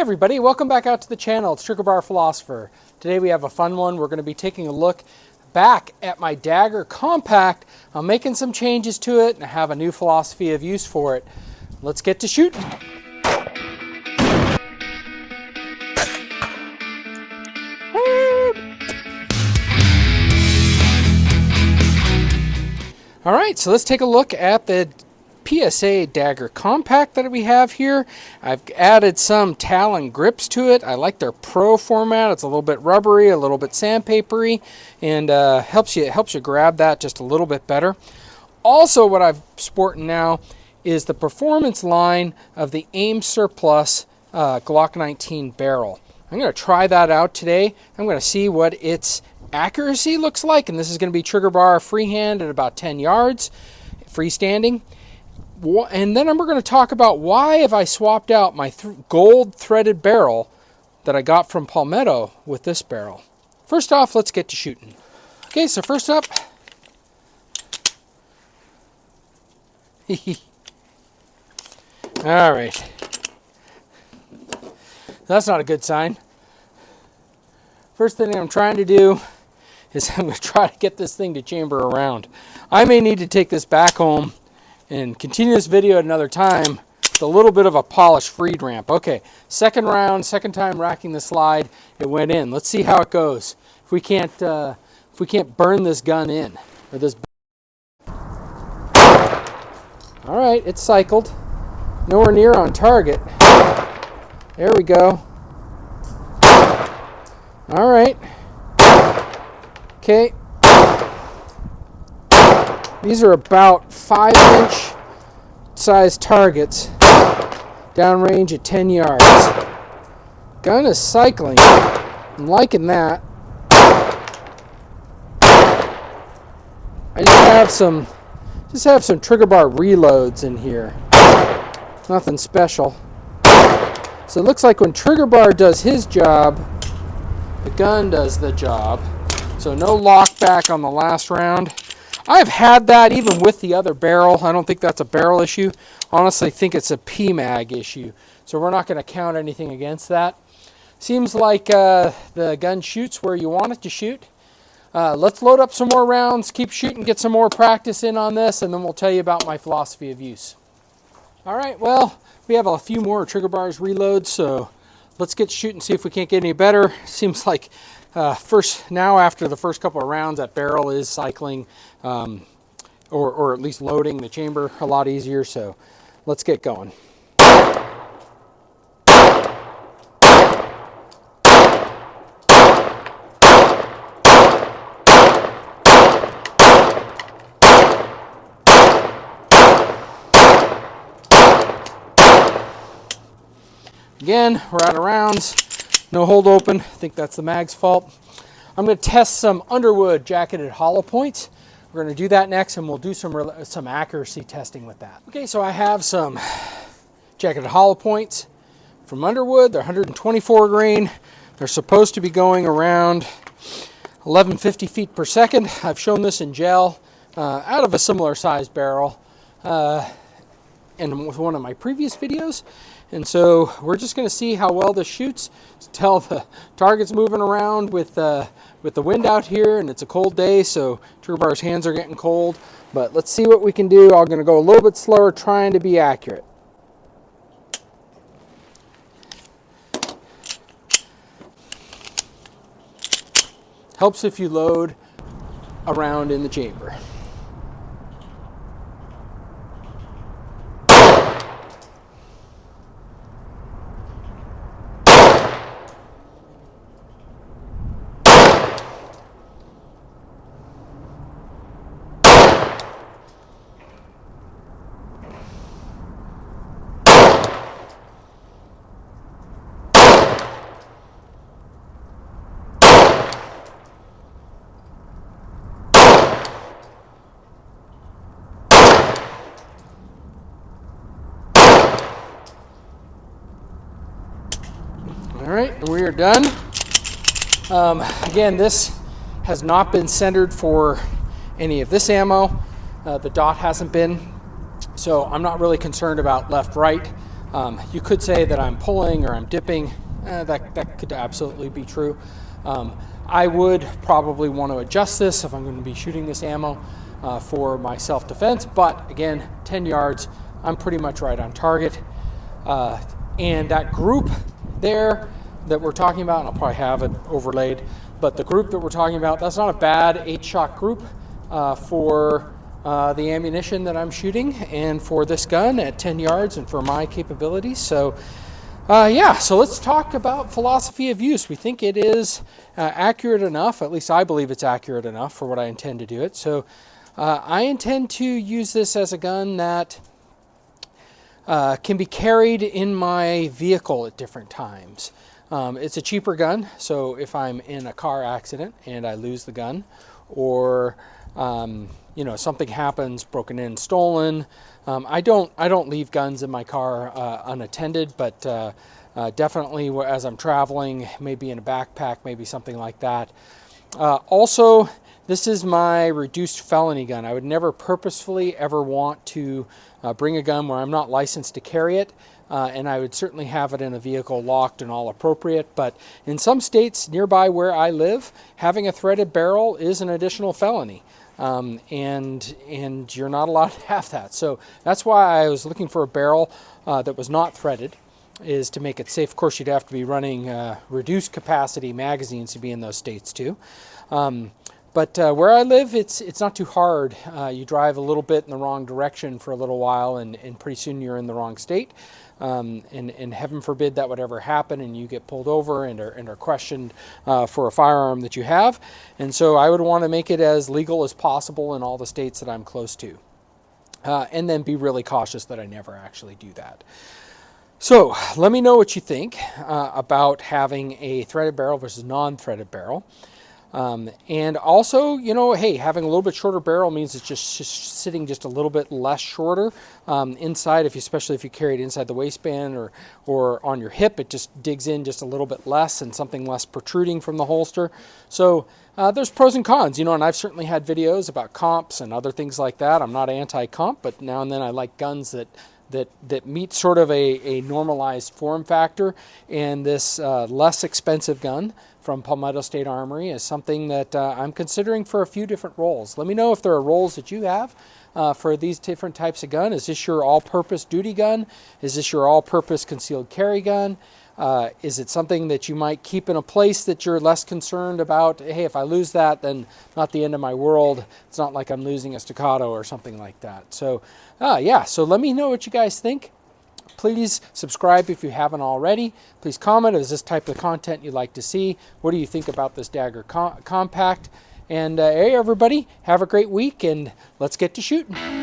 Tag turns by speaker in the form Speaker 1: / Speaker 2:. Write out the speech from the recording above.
Speaker 1: everybody, welcome back out to the channel. It's Trigger Bar Philosopher. Today we have a fun one. We're going to be taking a look back at my Dagger Compact. I'm making some changes to it and I have a new philosophy of use for it. Let's get to shooting. All right, so let's take a look at the PSA Dagger Compact that we have here. I've added some Talon grips to it. I like their Pro format. It's a little bit rubbery, a little bit sandpapery, and helps you grab that just a little bit better. Also, what I'm sporting now is the performance line of the Aim Surplus Glock 19 barrel. I'm going to try that out today. I'm going to see what its accuracy looks like, and this is going to be trigger bar freehand at about 10 yards, freestanding. And then we're going to talk about why have I swapped out my gold threaded barrel that I got from Palmetto with this barrel. First off, let's get to shooting. Okay, so first up, all right, that's not a good sign. First thing I'm trying to do is I'm going to try to get this thing to chamber around. I may need to take this back home and continue this video at another time with a little bit of a polished freed ramp. Okay, second round, second time racking the slide, it went in. Let's see how it goes. If we can't burn this gun in, or this. All right, it's cycled. Nowhere near on target. There we go. All right. Okay. These are about 5-inch size targets, downrange at 10 yards. Gun is cycling. I'm liking that. I just have some trigger bar reloads in here. Nothing special. So it looks like when trigger bar does his job, the gun does the job. So no lock back on the last round. I've had that even with the other barrel. I don't think that's a barrel issue. Honestly, think it's a PMAG issue. So we're not going to count anything against that. Seems like the gun shoots where you want it to shoot. Let's load up some more rounds, keep shooting, get some more practice in on this, and then we'll tell you about my philosophy of use. All right, well, we have a few more trigger bars reloads, so let's get shooting, see if we can't get any better. Seems like now after the first couple of rounds, that barrel is cycling, or at least loading the chamber a lot easier. So let's get going. Again, we're out of rounds. No hold open. I think that's the mag's fault. I'm going to test some Underwood jacketed hollow points. We're going to do that next, and we'll do some accuracy testing with that. Okay, so I have some jacketed hollow points from Underwood. They're 124 grain. They're supposed to be going around 1150 feet per second. I've shown this in gel out of a similar size barrel in one of my previous videos. And so we're just going to see how well this shoots. Tell the target's moving around with the wind out here, and it's a cold day, so trigger bar's hands are getting cold. But let's see what we can do. I'm going to go a little bit slower, trying to be accurate. Helps if you load around in the chamber. All right, and we are done. Again, this has not been centered for any of this ammo. The dot hasn't been, so I'm not really concerned about left, right. You could say that I'm pulling or I'm dipping. That could absolutely be true. I would probably want to adjust this if I'm going to be shooting this ammo for my self-defense, but again, 10 yards, I'm pretty much right on target. And that group there that we're talking about, and I'll probably have it overlaid, but the group that we're talking about, that's not a bad 8-shot group for the ammunition that I'm shooting and for this gun at 10 yards and for my capabilities. So yeah, so let's talk about philosophy of use. We think it is accurate enough, at least I believe it's accurate enough for what I intend to do it. So I intend to use this as a gun that can be carried in my vehicle at different times. It's a cheaper gun, so if I'm in a car accident and I lose the gun, or you know, something happens, broken in, stolen, I don't leave guns in my car unattended, but definitely as I'm traveling, maybe in a backpack, maybe something like that. Also, this is my reduced felony gun. I would never purposefully ever want to bring a gun where I'm not licensed to carry it, and I would certainly have it in a vehicle locked and all appropriate. But in some states nearby where I live, having a threaded barrel is an additional felony. And you're not allowed to have that. So that's why I was looking for a barrel that was not threaded, is to make it safe. Of course, you'd have to be running reduced capacity magazines to be in those states too. But where I live, it's not too hard. You drive a little bit in the wrong direction for a little while, and pretty soon you're in the wrong state. And heaven forbid that would ever happen and you get pulled over and are questioned for a firearm that you have. And so I would want to make it as legal as possible in all the states that I'm close to. And then be really cautious that I never actually do that. So let me know what you think about having a threaded barrel versus non-threaded barrel. And also, you know, hey, having a little bit shorter barrel means it's just sitting just a little bit less shorter inside, especially if you carry it inside the waistband or on your hip, it just digs in just a little bit less and something less protruding from the holster. So there's pros and cons, you know, and I've certainly had videos about comps and other things like that. I'm not anti-comp, but now and then I like guns that meet sort of a normalized form factor, and this less expensive gun from Palmetto State Armory is something that I'm considering for a few different roles. Let me know if there are roles that you have for these different types of gun. Is this your all-purpose duty gun? Is this your all-purpose concealed carry gun? Is it something that you might keep in a place that you're less concerned about? Hey, if I lose that, then not the end of my world. It's not like I'm losing a staccato or something like that. So, yeah, so let me know what you guys think. Please subscribe if you haven't already. Please comment. Is this type of content you'd like to see? What do you think about this Dagger Compact? And hey, everybody, have a great week, and let's get to shooting.